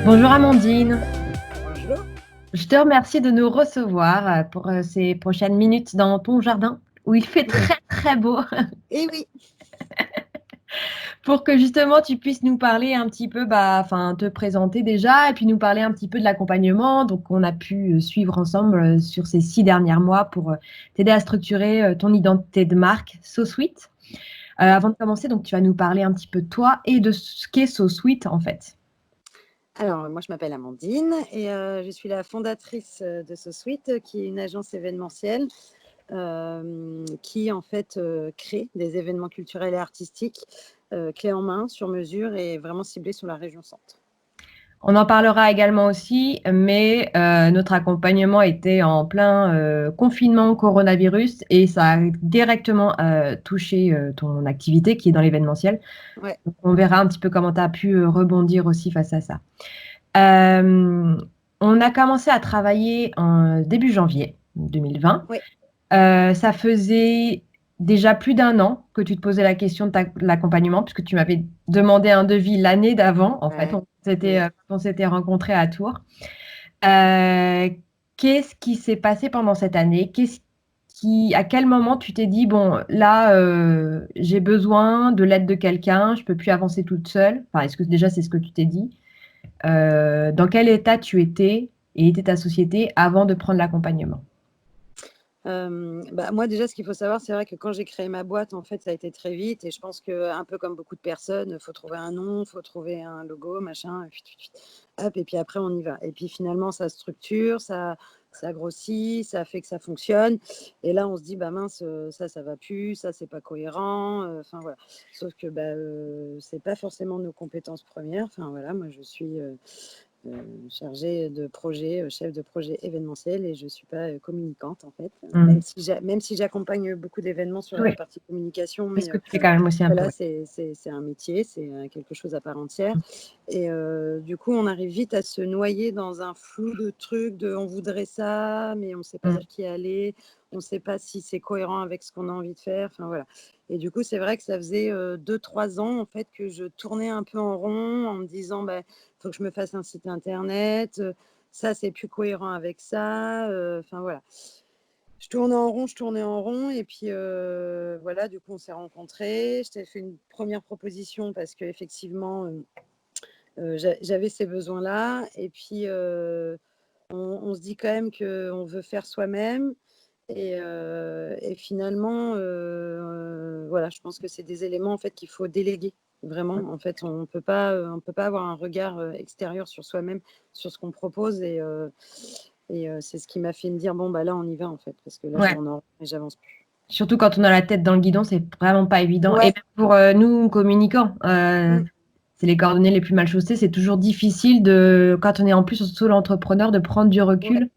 Bonjour Amandine, Bonjour. je te remercie de nous recevoir pour ces prochaines minutes dans ton jardin où il fait très très beau Eh oui, pour que justement tu puisses nous parler un petit peu, enfin te présenter déjà et puis nous parler un petit peu de l'accompagnement donc on a pu suivre ensemble sur ces 6 derniers mois pour t'aider à structurer ton identité de marque So Sweet. ouais. Avant de commencer, donc tu vas nous parler un petit peu de toi et de ce qu'est So Sweet en fait. Alors, moi, je m'appelle Amandine et je suis la fondatrice de SoSuite, qui est une agence événementielle qui, en fait, crée des événements culturels et artistiques clés en main, sur mesure et vraiment ciblés sur la région centre. On en parlera également aussi, mais notre accompagnement était en plein confinement coronavirus et ça a directement touché ton activité qui est dans l'événementiel. Ouais. Donc, on verra un petit peu comment tu as pu rebondir aussi face à ça. Euh, on a commencé à travailler en début janvier 2020. Ouais. Ça faisait déjà plus d'un an que tu te posais la question de l'accompagnement, puisque tu m'avais demandé un devis l'année d'avant. En fait, Ouais. Oui. on s'était rencontrés à Tours. Euh, Qu'est-ce qui s'est passé pendant cette année? À quel moment tu t'es dit, bon, là, j'ai besoin de l'aide de quelqu'un, je peux plus avancer toute seule. Enfin, est-ce que déjà c'est ce que tu t'es dit? Dans quel état tu étais et était ta société avant de prendre l'accompagnement? Moi, déjà, ce qu'il faut savoir, c'est vrai que quand j'ai créé ma boîte, en fait, ça a été très vite. Et je pense que, un peu comme beaucoup de personnes, il faut trouver un nom, il faut trouver un logo, machin, hop, et puis après, on y va. Et puis finalement, ça structure, ça grossit, ça fait que ça fonctionne. Et là, on se dit, bah mince, ça va plus, ça, c'est pas cohérent. Enfin, voilà. Sauf que c'est pas forcément nos compétences premières. Enfin, voilà, moi, je suis chargée de projet, chef de projet événementiel, et je ne suis pas communicante en fait, Hmm. même si j'accompagne beaucoup d'événements sur la Oui, partie communication, c'est ce mais que tu fais quand même aussi un peu. voilà, Ouais. c'est un métier, c'est quelque chose à part entière. Et du coup, on arrive vite à se noyer dans un flou de trucs, on voudrait ça, mais on ne sait pas Hmm. vers qui aller, on ne sait pas si c'est cohérent avec ce qu'on a envie de faire. Enfin voilà. Et du coup, c'est vrai que ça faisait 2-3 ans en fait que je tournais un peu en rond en me disant, bah, faut que je me fasse un site internet, ça c'est plus cohérent avec ça, enfin voilà. Je tournais en rond et puis voilà, du coup on s'est rencontrés. Je t'ai fait une première proposition parce qu'effectivement, j'avais ces besoins-là et puis on se dit quand même qu'on veut faire soi-même et finalement, voilà, je pense que c'est des éléments en fait qu'il faut déléguer. Vraiment, en fait, on peut pas avoir un regard extérieur sur soi-même, sur ce qu'on propose, et c'est ce qui m'a fait me dire bon bah là on y va en fait, parce que là je Ouais. tourne en rond et j'avance plus. Surtout quand on a la tête dans le guidon, c'est vraiment pas évident. Et Ouais. même pour nous, communicants, Mm. c'est les coordonnées les plus mal chaussées. C'est toujours difficile quand on est en plus solo entrepreneur, de prendre du Ouais. recul,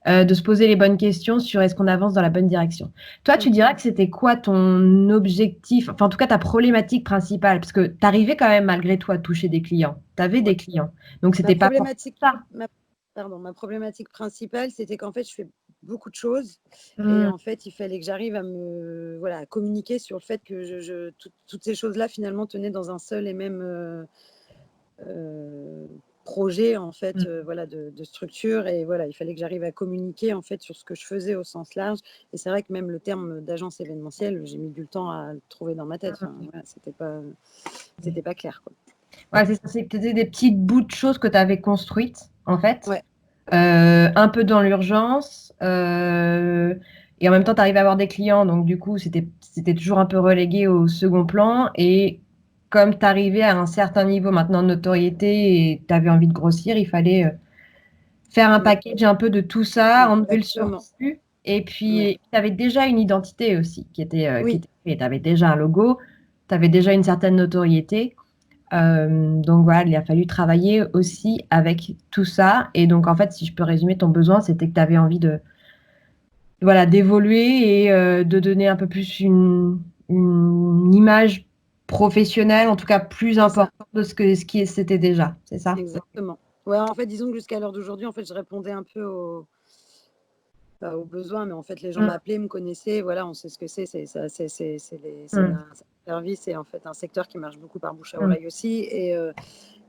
de se poser les bonnes questions sur est-ce qu'on avance dans la bonne direction. Toi, Mm. tu dirais que c'était quoi ton objectif, enfin en tout cas ta problématique principale, parce que tu arrivais quand même malgré tout à toucher des clients. Tu avais Ouais. des clients. Donc Ma c'était pas pour problématique, ça. ma, ma problématique principale, c'était qu'en fait, je fais beaucoup de choses et Hmm. en fait, il fallait que j'arrive voilà, à communiquer sur le fait que toutes ces choses-là finalement tenaient dans un seul et même euh, projet en fait, Hmm. voilà, de structure, et voilà, il fallait que j'arrive à communiquer en fait sur ce que je faisais au sens large. Et c'est vrai que même le terme d'agence événementielle, j'ai mis du temps à le trouver dans ma tête. Enfin, voilà, c'était pas clair quoi. Ouais, c'est ça, c'était des petites bouts de choses que tu avais construites, en fait. Ouais. Un peu dans l'urgence. Et en même temps, tu arrives à avoir des clients. Donc, du coup, c'était toujours un peu relégué au second plan. Et comme tu arrivais à un certain niveau maintenant de notoriété et tu avais envie de grossir, il fallait faire un Ouais, package un peu de tout ça, enlever le exactement. surplus. Et Ouais. puis, tu avais déjà une identité aussi qui Oui. était faite. Tu avais déjà un logo, tu avais déjà une certaine notoriété. Donc voilà, il a fallu travailler aussi avec tout ça. Et donc, en fait, si je peux résumer ton besoin, c'était que tu avais envie voilà, d'évoluer et de donner un peu plus une image professionnelle, en tout cas plus C'est ça. importante de ce qui c'était déjà. C'est ça? Exactement. Ouais, en fait, disons que jusqu'à l'heure d'aujourd'hui, en fait, je répondais un peu pas aux besoins, mais en fait, les gens Mm, m'appelaient, me connaissaient. Voilà, on sait ce que c'est. C'est mm, un service et en fait un secteur qui marche beaucoup par bouche à mm, oreille aussi.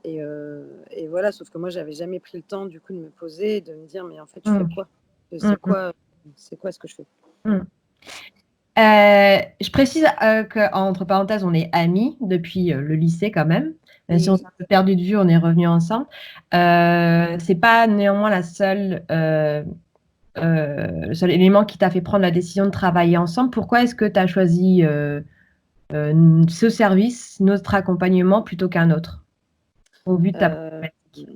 Et voilà, sauf que moi, j'avais jamais pris le temps du coup de me poser et de me dire, mais en fait, je fais Mmh. quoi? Mmh mh. C'est quoi ce que je fais? Mmh. Je précise, qu'entre parenthèses, on est amis depuis, le lycée quand même si on s'est Oui, un peu perdus de vue, on est revenus ensemble. C'est pas néanmoins le seul élément qui t'a fait prendre la décision de travailler ensemble. Pourquoi est-ce que tu as choisi, ce service, notre accompagnement plutôt qu'un autre? Au vu de ta heu, problématique.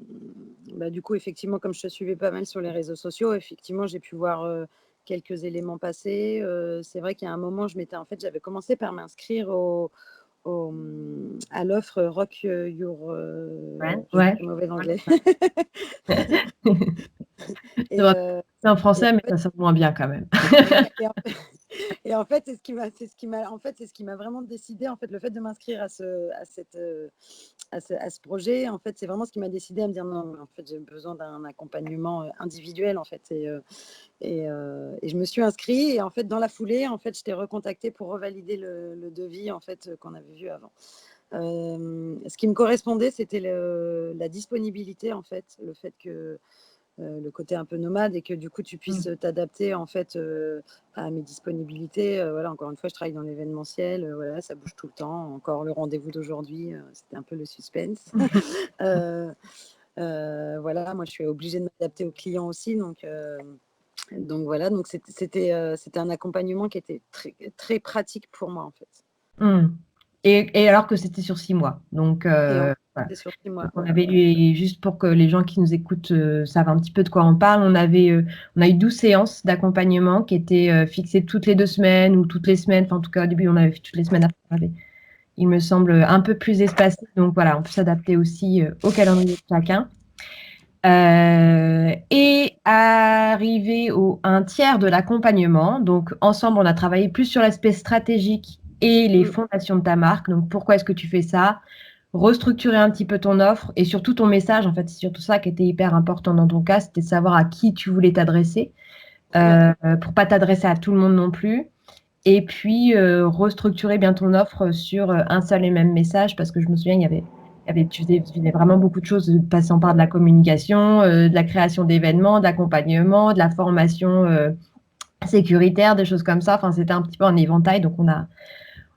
bah, du coup, effectivement, comme je te suivais pas mal sur les réseaux sociaux, effectivement, j'ai pu voir, quelques éléments passer. C'est vrai qu'il y a un moment, j'avais commencé par m'inscrire à l'offre Rock Your, Ouais, je suis ouais. très mauvaise en Ouais, anglais. c'est Et vrai, heu c'est en et en français, mais fait ça sonne moins bien quand même. ouais et en fait, c'est ce qui m'a vraiment décidé en fait, le fait de m'inscrire à ce projet, en fait, c'est vraiment ce qui m'a décidé à me dire: «Non, mais en fait, j'ai besoin d'un accompagnement, individuel, en fait» et je me suis inscrite et en fait, dans la foulée, en fait, je t'ai recontacté pour revalider le devis, en fait, qu'on avait vu avant. Ce qui me correspondait, c'était la disponibilité, en fait, le fait que, le côté un peu nomade et que du coup tu Mmh. puisses t'adapter en fait à mes disponibilités. Voilà, encore une fois, je travaille dans l'événementiel, voilà, ça bouge tout le temps. Encore le rendez-vous d'aujourd'hui, c'était un peu le suspense. Euh, voilà, moi je suis obligée de m'adapter aux clients aussi, donc voilà, donc c'était un accompagnement qui était très, très pratique pour moi en fait. Mmh. Et alors que c'était sur 6 mois. Donc Et en voilà. c'est sur 6 mois, Donc on ouais, avait ouais. eu juste pour que les gens qui nous écoutent, savent un petit peu de quoi on parle, on a eu 12 séances d'accompagnement qui étaient, fixées toutes les 2 semaines ou toutes les semaines. Enfin, en tout cas, au début, on avait fait toutes les semaines. Après, on avait, il me semble, un peu plus espacé. Donc voilà, on peut s'adapter aussi, au calendrier de chacun. Et arrivé au un tiers de l'accompagnement, donc ensemble, on a travaillé plus sur l'aspect stratégique et les Mm, fondations de ta marque. Donc pourquoi est-ce que tu fais ça? Restructurer un petit peu ton offre et surtout ton message. En fait, c'est surtout ça qui était hyper important dans ton cas, c'était de savoir à qui tu voulais t'adresser, ouais, pour pas t'adresser à tout le monde non plus. Et puis, restructurer bien ton offre sur, un seul et même message parce que je me souviens, tu faisais vraiment beaucoup de choses, passant par de la communication, de la création d'événements, d'accompagnement, de la formation, sécuritaire, des choses comme ça. Enfin, c'était un petit peu un éventail, donc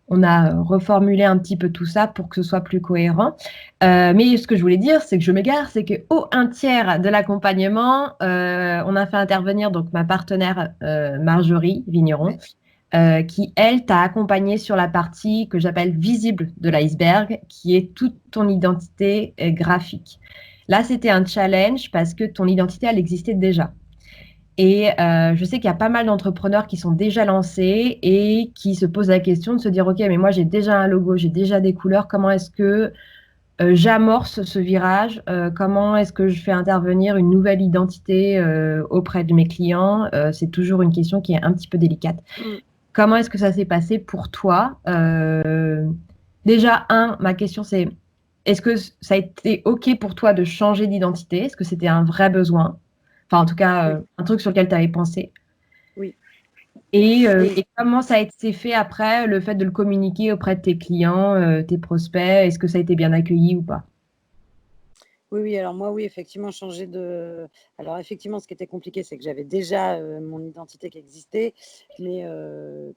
on a reformulé un petit peu tout ça pour que ce soit plus cohérent. Mais ce que je voulais dire, c'est que je m'égare, c'est qu'au un tiers de l'accompagnement, on a fait intervenir donc ma partenaire, Marjorie Vigneron, ouais. qui, elle, t'a accompagné sur la partie que j'appelle visible de l'iceberg, qui est toute ton identité graphique. Là, c'était un challenge parce que ton identité, elle existait déjà. Et je sais qu'il y a pas mal d'entrepreneurs qui sont déjà lancés et qui se posent la question de se dire: «OK, mais moi, j'ai déjà un logo, j'ai déjà des couleurs. Comment est-ce que, j'amorce ce virage? Comment est-ce que je fais intervenir une nouvelle identité, auprès de mes clients?» C'est toujours une question qui est un petit peu délicate. Mm. Comment est-ce que ça s'est passé pour toi? Déjà, ma question, c'est: est-ce que ça a été OK pour toi de changer d'identité? Est-ce que c'était un vrai besoin? Enfin, en tout cas, Oui, un truc sur lequel tu avais pensé. oui. Et Et comment ça a été fait après, le fait de le communiquer auprès de tes clients, tes prospects? Est-ce que ça a été bien accueilli ou pas? oui, oui, alors moi, oui, effectivement, changer de alors effectivement, ce qui était compliqué, c'est que j'avais déjà, mon identité qui existait, mais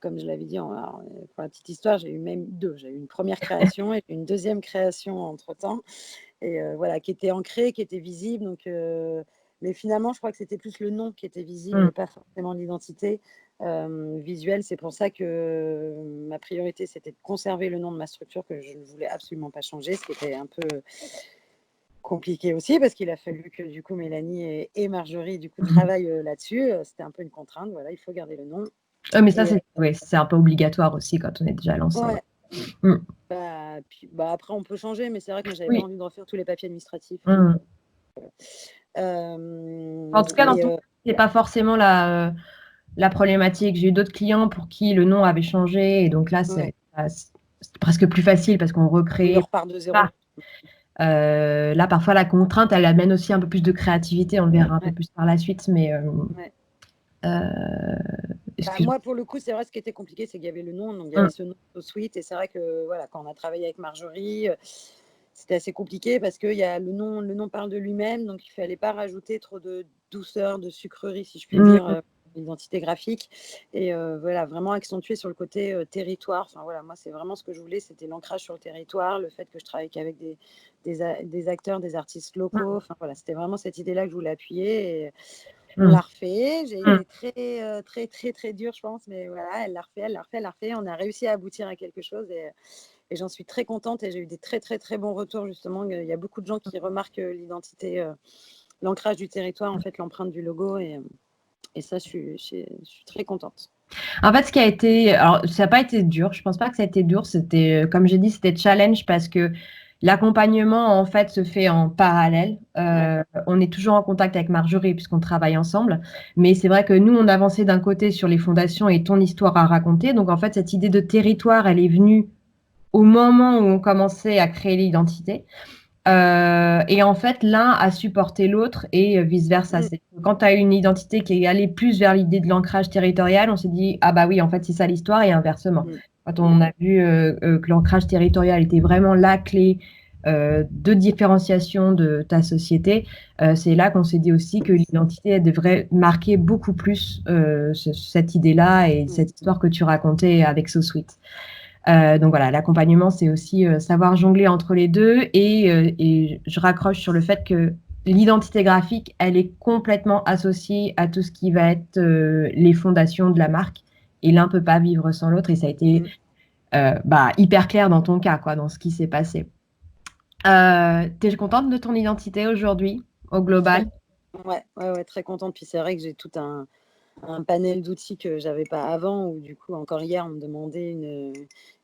comme je l'avais dit pour la petite histoire, j'ai eu même 2. J'ai eu une première création et une deuxième création entre-temps et voilà, qui était ancrée, qui était visible mais finalement, je crois que c'était plus le nom qui était visible Mmh. et pas forcément l'identité, visuelle. C'est pour ça que ma priorité, c'était de conserver le nom de ma structure que je ne voulais absolument pas changer, ce qui était un peu compliqué aussi parce qu'il a fallu que du coup Mélanie et Marjorie du coup Mmh mh. travaillent, là-dessus, c'était un peu une contrainte, voilà, il faut garder le nom Mais ça, et c'est ouais, c'est un peu obligatoire aussi quand on est déjà lancé, ouais. ouais, Mmh. après on peut changer, mais c'est vrai que moi j'avais pas Oui. envie de refaire tous les papiers administratifs, Mmh. En tout cas, dans et ton cas, c'est pas forcément la problématique. J'ai eu d'autres clients pour qui le nom avait changé et donc là, ouais, c'est presque plus facile parce qu'on oui, on recrée repart de pas. zéro. Là, parfois, la contrainte, elle amène aussi un peu plus de créativité. On le verra un peu Ouais, plus par la suite, mais ouais. Bah, excuse-moi. moi, pour le coup, c'est vrai, ce qui était compliqué, c'est qu'il y avait le nom, donc il y avait Mmh. ce nom, suite, et c'est vrai que, voilà, quand on a travaillé avec Marjorie, c'était assez compliqué parce que le nom parle de lui-même, donc il fallait pas rajouter trop de douceur, de sucrerie, si je puis dire, l'identité graphique. Et voilà, vraiment accentuer sur le côté territoire. Enfin voilà, moi c'est vraiment ce que je voulais, c'était l'ancrage sur le territoire, le fait que je travaille qu'avec des acteurs, des artistes locaux. Enfin voilà, c'était vraiment cette idée-là que je voulais appuyer. Et on l'a refait. J'ai été très dure, je pense, mais voilà, elle l'a refait. On a réussi à aboutir à quelque chose et j'en suis très contente. Et j'ai eu des très bons retours, justement. Il y a beaucoup de gens qui remarquent l'identité, l'ancrage du territoire, en fait, l'empreinte du logo. Et ça, je suis très contente. En fait, ce qui a été, alors ça n'a pas été dur, je pense pas que ça a été dur, c'était, comme j'ai dit, c'était challenge parce que l'accompagnement, en fait, se fait en parallèle. On est toujours en contact avec Marjorie puisqu'on travaille ensemble, mais c'est vrai que nous, on avançait d'un côté sur les fondations et ton histoire à raconter. Donc, en fait, cette idée de territoire, elle est venue au moment où on commençait à créer l'identité. Et en fait, l'un a supporté l'autre et vice-versa. Quand tu as une identité qui est allée plus vers l'idée de l'ancrage territorial, on s'est dit, ah bah oui, en fait, c'est ça l'histoire et inversement. Quand on a vu que l'ancrage territorial était vraiment la clé de différenciation de ta société, c'est là qu'on s'est dit aussi que l'identité elle devrait marquer beaucoup plus cette idée-là et cette histoire que tu racontais avec So Sweet. Donc voilà, l'accompagnement, c'est aussi savoir jongler entre les deux et je raccroche sur le fait que l'identité graphique, elle est complètement associée à tout ce qui va être les fondations de la marque et l'un peut pas vivre sans l'autre et ça a été hyper clair dans ton cas, quoi, dans ce qui s'est passé. T'es contente de ton identité aujourd'hui, au global? Ouais, très contente. Puis c'est vrai que j'ai tout un panel d'outils que j'avais pas avant, où du coup, encore hier, on me demandait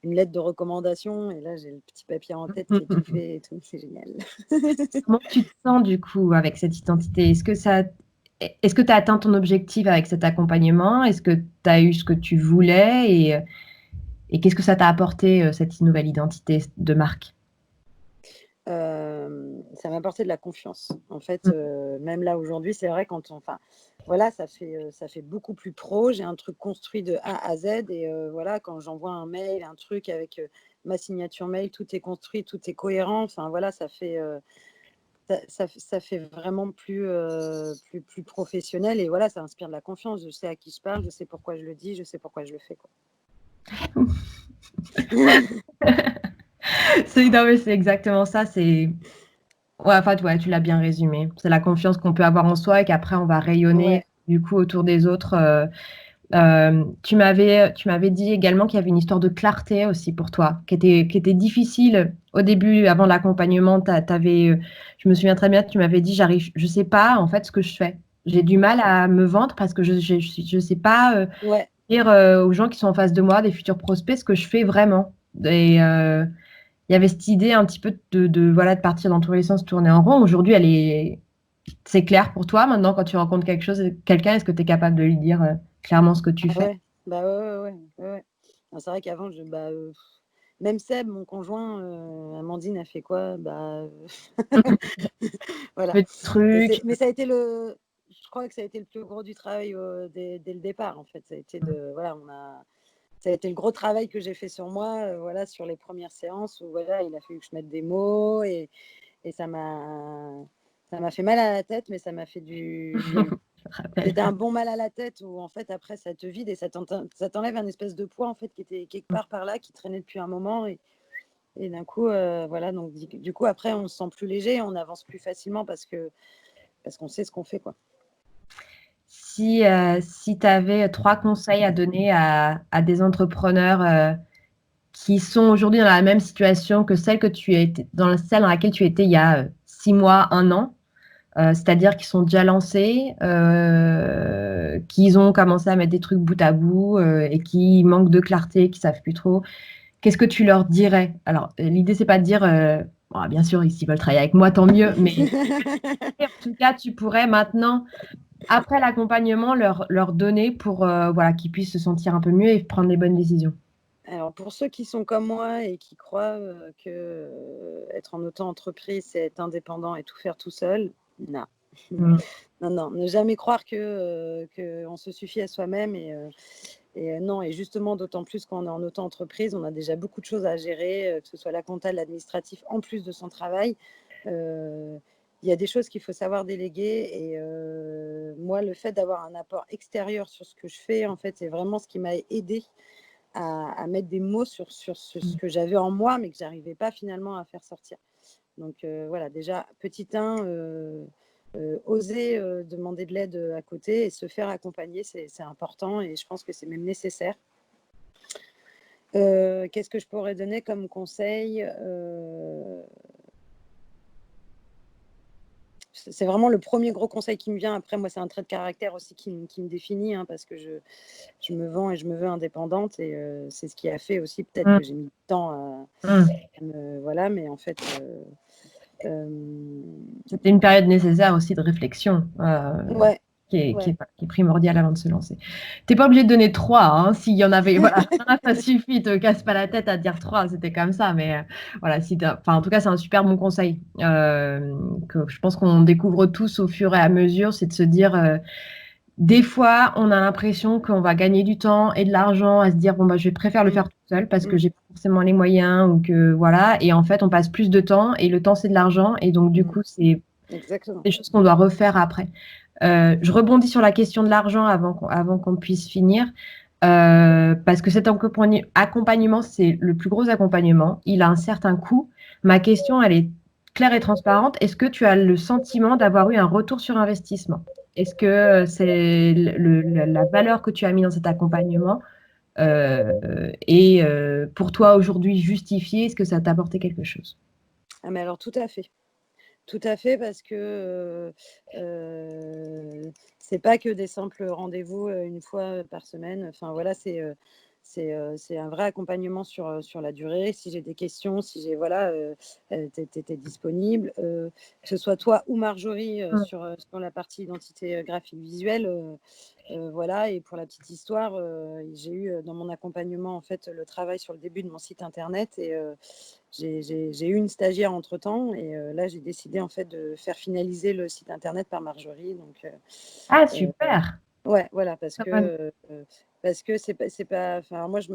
une lettre de recommandation, et là, j'ai le petit papier en tête qui est tout fait et tout, c'est génial. Comment tu te sens du coup avec cette identité? Est-ce que tu as atteint ton objectif avec cet accompagnement? Est-ce que tu as eu ce que tu voulais et qu'est-ce que ça t'a apporté, cette nouvelle identité de marque? Ça m'a apporté de la confiance. En fait, même là aujourd'hui, c'est vrai enfin, voilà, ça fait beaucoup plus pro. J'ai un truc construit de A à Z et voilà, quand j'envoie un mail, un truc avec ma signature mail, tout est construit, tout est cohérent. Enfin voilà, ça fait vraiment plus professionnel et voilà, ça inspire de la confiance. Je sais à qui je parle, je sais pourquoi je le dis, je sais pourquoi je le fais, quoi. Non, mais c'est exactement ça. Ouais, en fait, ouais, tu l'as bien résumé. C'est la confiance qu'on peut avoir en soi et qu'après on va rayonner Ouais. du coup autour des autres. Tu m'avais dit également qu'il y avait une histoire de clarté aussi pour toi, qui était difficile au début, avant l'accompagnement. Je me souviens très bien, tu m'avais dit, je sais pas en fait ce que je fais. J'ai du mal à me vendre parce que je sais pas Ouais. dire aux gens qui sont en face de moi, des futurs prospects, ce que je fais vraiment. Et il y avait cette idée un petit peu voilà, de partir dans tous les sens, tourner en rond. Aujourd'hui, c'est clair pour toi maintenant quand tu rencontres quelqu'un, est-ce que tu es capable de lui dire clairement ce que tu Ah fais? ouais. Bah ouais. Non, c'est vrai qu'avant, même Seb, mon conjoint, Amandine a fait quoi? Voilà. Petit truc. Mais ça a été je crois que ça a été le plus gros du travail dès le départ, en fait. Ça a été voilà, ça a été le gros travail que j'ai fait sur moi, voilà, sur les premières séances où voilà, il a fallu que je mette des mots et ça m'a fait mal à la tête, mais ça m'a fait c'était un bon mal à la tête où en fait après ça te vide et ça t'enlève un espèce de poids en fait qui était quelque part par là, qui traînait depuis un moment et d'un coup voilà, donc du coup après on se sent plus léger, on avance plus facilement parce qu'on sait ce qu'on fait, quoi. Si tu avais 3 conseils à donner à des entrepreneurs qui sont aujourd'hui dans la même situation que celle dans laquelle tu étais il y a 6 mois, 1 an, c'est-à-dire qu'ils sont déjà lancés, qu'ils ont commencé à mettre des trucs bout à bout et qui manquent de clarté, qui savent plus trop. Qu'est-ce que tu leur dirais? Alors, l'idée, c'est pas de dire, bon, bien sûr, s'ils veulent travailler avec moi, tant mieux, mais en tout cas, tu pourrais maintenant, après l'accompagnement, leur donner pour voilà, qu'ils puissent se sentir un peu mieux et prendre les bonnes décisions. Alors pour ceux qui sont comme moi et qui croient que être en auto-entreprise, c'est être indépendant et tout faire tout seul, non. Mm. Non, ne jamais croire que on se suffit à soi-même Et non, et justement, d'autant plus quand on est en auto-entreprise, on a déjà beaucoup de choses à gérer, que ce soit la compta, l'administratif, en plus de son travail. Il y a des choses qu'il faut savoir déléguer. Et moi, le fait d'avoir un apport extérieur sur ce que je fais, en fait, c'est vraiment ce qui m'a aidé à mettre des mots sur ce que j'avais en moi, mais que j'arrivais pas finalement à faire sortir. Donc voilà, déjà, petit 1, oser demander de l'aide à côté et se faire accompagner, c'est important et je pense que c'est même nécessaire. Qu'est-ce que je pourrais donner comme conseil? C'est vraiment le premier gros conseil qui me vient. Après, moi, c'est un trait de caractère aussi qui me définit, hein, parce que je me vends et je me veux indépendante et c'est ce qui a fait aussi peut-être Mmh. que j'ai mis du temps à me... Voilà, mais en fait... C'était une période nécessaire aussi de réflexion, ouais, qui est, qui ouais. est- qui est primordiale avant de se lancer. T'es pas obligé de donner 3, hein, s'il y en avait, voilà, ça suffit, te casse pas la tête à dire 3, c'était comme ça, mais voilà, enfin, en tout cas, c'est un super bon conseil que je pense qu'on découvre tous au fur et à mesure, c'est de se dire, des fois, on a l'impression qu'on va gagner du temps et de l'argent à se dire, bon, bah, je préfère le faire tout seul parce que j'ai pas forcément les moyens ou que voilà. Et en fait, on passe plus de temps et le temps, c'est de l'argent. Et donc, du coup, c'est Exactement. des choses qu'on doit refaire après. Je rebondis sur la question de l'argent avant qu'on puisse finir. Parce que cet accompagnement, c'est le plus gros accompagnement. Il a un certain coût. Ma question, elle est claire et transparente. Est-ce que tu as le sentiment d'avoir eu un retour sur investissement? Est-ce que c'est la valeur que tu as mis dans cet accompagnement est pour toi aujourd'hui justifiée? Est-ce que ça t'a apporté quelque chose? Ah, mais alors, tout à fait. Tout à fait, parce que c'est pas que des simples rendez-vous une fois par semaine. Enfin, voilà, c'est un vrai accompagnement sur la durée. Si j'ai des questions, si j'ai, voilà, t'es disponible. Que ce soit toi ou Marjorie sur la partie identité graphique visuelle. Voilà, et pour la petite histoire, j'ai eu dans mon accompagnement en fait le travail sur le début de mon site internet et j'ai eu une stagiaire entre-temps et là j'ai décidé en fait de faire finaliser le site internet par Marjorie. Donc Ah, super! ouais, voilà, parce Très bonne. que c'est pas, enfin moi je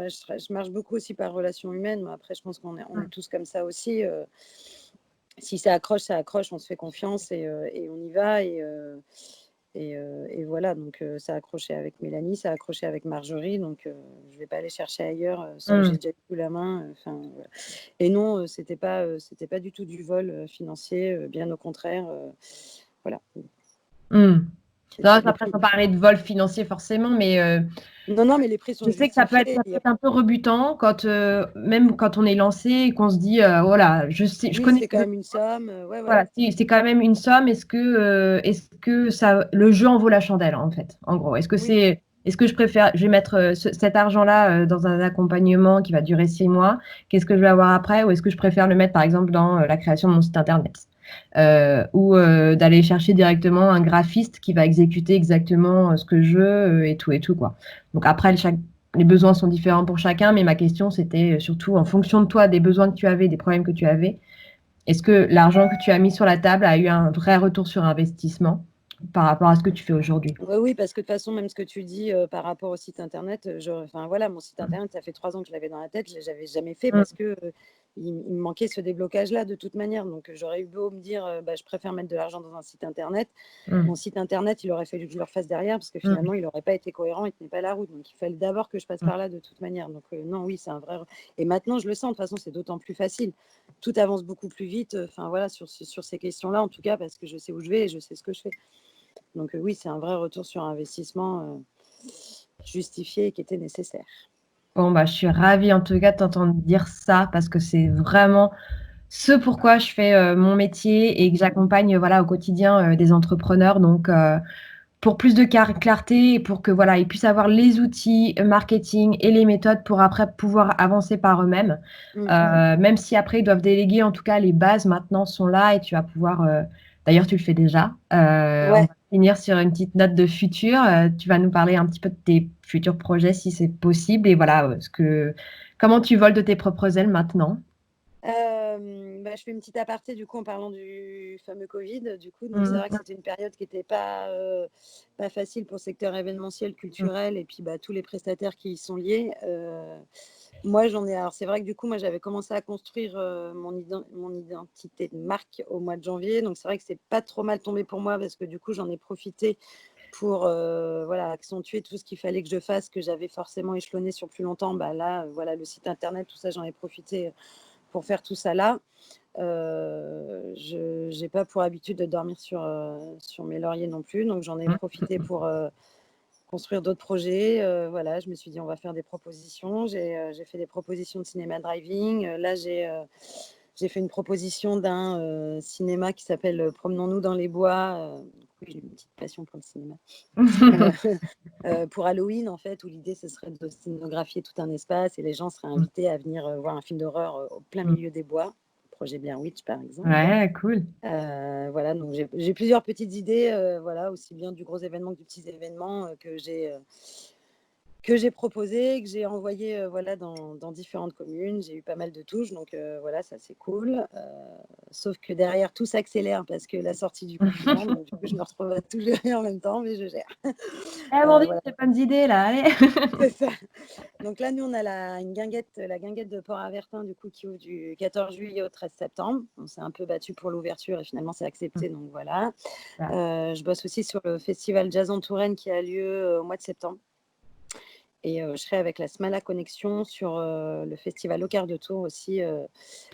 marche beaucoup aussi par relation humaine, mais après je pense on est tous comme ça aussi. Si ça accroche, ça accroche, on se fait confiance et on y va et voilà, donc ça a accroché avec Mélanie, ça a accroché avec Marjorie, donc je ne vais pas aller chercher ailleurs ça où j'ai déjà sous la main. Enfin, voilà. Et non, c'était pas du tout du vol financier, bien au contraire. Voilà. Non, Les après, prix. sans parler de vol financier forcément, mais Non, non, mais les prix je sont sais que ça peut justifiés. être un peu rebutant quand, même quand on est lancé et qu'on se dit, voilà, je sais, je Oui, connais, c'est quand même une somme. Ouais, voilà, voilà. c'est quand même une somme. Est-ce que le jeu en vaut la chandelle, en fait, en gros? Oui. Est-ce que je préfère, je vais mettre cet argent-là dans un accompagnement qui va durer 6 mois? Qu'est-ce que je vais avoir après? Ou est-ce que je préfère le mettre, par exemple, dans la création de mon site internet? Ou d'aller chercher directement un graphiste qui va exécuter exactement ce que je veux et tout, quoi. Donc après, les besoins sont différents pour chacun, mais ma question, c'était surtout en fonction de toi, des besoins que tu avais, des problèmes que tu avais. Est-ce que l'argent que tu as mis sur la table a eu un vrai retour sur investissement par rapport à ce que tu fais aujourd'hui? Oui, oui, parce que de toute façon, même ce que tu dis par rapport au site internet, enfin voilà, mon site internet, ça fait 3 ans que je l'avais dans la tête, je l'avais jamais fait Mm, parce que il me manquait ce déblocage-là de toute manière. Donc j'aurais eu beau me dire, bah, je préfère mettre de l'argent dans un site internet. Mon mm, site internet, il aurait fallu que je le refasse derrière parce que mm, finalement, il n'aurait pas été cohérent, il tenait pas la route. Donc il fallait d'abord que je passe mm. par là de toute manière. Donc non, oui, c'est un vrai. Et maintenant, je le sens. De toute façon, c'est d'autant plus facile. Tout avance beaucoup plus vite. Enfin voilà, sur ces questions-là, en tout cas, parce que je sais où je vais et je sais ce que je fais. Donc oui, c'est un vrai retour sur investissement justifié et qui était nécessaire. Bon, bah, je suis ravie en tout cas de t'entendre dire ça parce que c'est vraiment ce pourquoi je fais mon métier et que j'accompagne voilà, au quotidien des entrepreneurs. Donc, pour plus de clarté et pour que voilà, ils puissent avoir les outils marketing et les méthodes pour après pouvoir avancer par eux-mêmes. Mm. Même si après ils doivent déléguer, en tout cas les bases maintenant sont là et tu vas pouvoir. D'ailleurs, tu le fais déjà. On Ouais. va finir sur une petite note de futur. Tu vas nous parler un petit peu de tes futurs projets si c'est possible et voilà comment tu voles de tes propres ailes maintenant. bah, je fais une petite aparté du coup en parlant du fameux Covid. Du coup, donc c'est Mmh. vrai que c'était une période qui n'était pas facile pour le secteur événementiel, Mmh. culturel et puis bah, tous les prestataires qui y sont liés. Moi, j'en ai. Alors, c'est vrai que du coup, moi, j'avais commencé à construire mon identité de marque au mois de janvier. Donc, c'est vrai que c'est pas trop mal tombé pour moi parce que du coup, j'en ai profité pour voilà, accentuer tout ce qu'il fallait que je fasse, que j'avais forcément échelonné sur plus longtemps. Bah, là, voilà, le site internet, tout ça, j'en ai profité pour faire tout ça là. Je n'ai pas pour habitude de dormir sur mes lauriers non plus. Donc, j'en ai profité pour construire d'autres projets. Voilà, je me suis dit, on va faire des propositions. J'ai fait des propositions de cinéma driving. Là, j'ai fait une proposition d'un cinéma qui s'appelle Promenons-nous dans les bois. Oui, j'ai une petite passion pour le cinéma. Pour Halloween, en fait, où l'idée, ce serait de scénographier tout un espace et les gens seraient invités à venir voir un film d'horreur au plein milieu des bois. Projet Blair Witch, par exemple. Ouais, cool. Voilà, donc j'ai plusieurs petites idées, voilà, aussi bien du gros événement que du petit événement que j'ai proposé, que j'ai envoyé voilà, dans différentes communes. J'ai eu pas mal de touches, donc voilà, ça c'est cool. Sauf que derrière, tout s'accélère parce que la sortie du confinement, donc du coup, je me retrouve à tout gérer en même temps, mais je gère. Eh, Amandine, Voilà, j'ai pas d'idée là, allez. c'est ça. Donc là, nous, on a la guinguette de Port-Avertin, du coup, qui ouvre du 14 juillet au 13 septembre. On s'est un peu battu pour l'ouverture et finalement, c'est accepté, donc voilà. Je bosse aussi sur le festival Jazz en Touraine qui a lieu au mois de septembre. Et je serai avec la Smala Connexion sur le festival au quart de tour aussi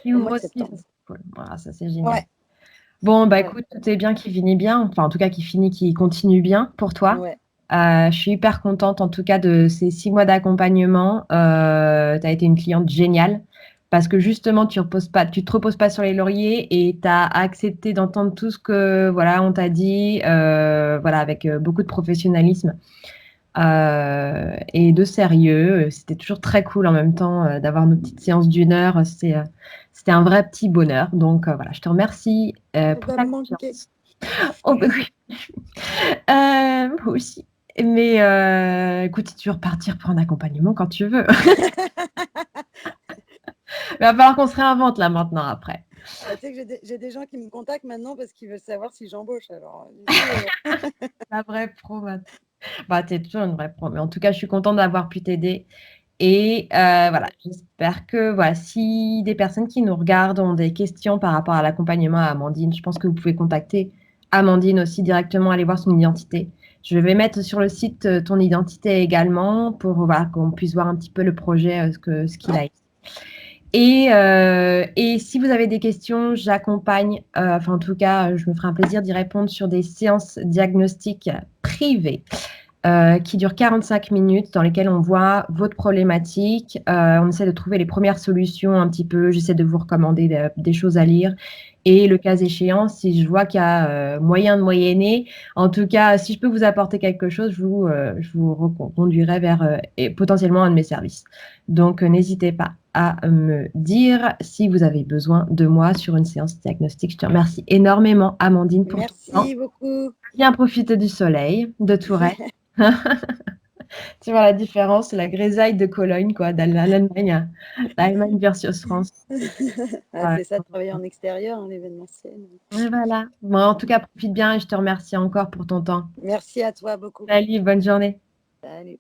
Qui au mois ouvre de aussi, ça septembre. c'est cool. Voilà, ça c'est génial. Ouais, Bon, bah ouais, écoute, tout est bien qui finit bien. Enfin, en tout cas, qui continue bien pour toi. ouais. Je suis hyper contente en tout cas de ces 6 mois d'accompagnement. Tu as été une cliente géniale parce que justement, tu te reposes pas sur les lauriers et tu as accepté d'entendre tout ce que voilà, on t'a dit voilà, avec beaucoup de professionnalisme et de sérieux. C'était toujours très cool en même temps d'avoir nos petites séances d'1 heure. C'était un vrai petit bonheur. Donc voilà, je te remercie Elle pour va ta me manquer. confiance. Oh, bah oui. Moi aussi. Mais écoute, si tu veux repartir pour un accompagnement quand tu veux. Il va falloir qu'on se réinvente là maintenant après. Bah, tu sais que j'ai des gens qui me contactent maintenant parce qu'ils veulent savoir si j'embauche. Alors, du coup, La vraie pro, maintenant. Bah, t'es toujours une vraie pro. Mais en tout cas, je suis contente d'avoir pu t'aider. Et voilà, j'espère que voilà, si des personnes qui nous regardent ont des questions par rapport à l'accompagnement à Amandine, je pense que vous pouvez contacter Amandine aussi directement, aller voir son identité. Je vais mettre sur le site ton identité également pour voilà, qu'on puisse voir un petit peu le projet, ce qu'il a. Et si vous avez des questions, j'accompagne, enfin en tout cas, je me ferai un plaisir d'y répondre sur des séances diagnostiques privées qui durent 45 minutes dans lesquelles on voit votre problématique. On essaie de trouver les premières solutions un petit peu. J'essaie de vous recommander des choses à lire. Et le cas échéant, si je vois qu'il y a moyen de moyenner, en tout cas, si je peux vous apporter quelque chose, je vous reconduirai vers potentiellement un de mes services. Donc, n'hésitez pas à me dire si vous avez besoin de moi sur une séance diagnostique. Je te remercie énormément, Amandine, pour ton temps. merci beaucoup. Bien profiter du soleil, de Touraine. Tu vois la différence, la grisaille de Cologne, quoi, l'Allemagne, l'Allemagne versus France. Ah, Ouais. c'est ça, de travailler en extérieur, hein, l'événementiel. Et voilà. Bon, en tout cas, profite bien et je te remercie encore pour ton temps. Merci à toi beaucoup. Salut, bonne journée. Salut.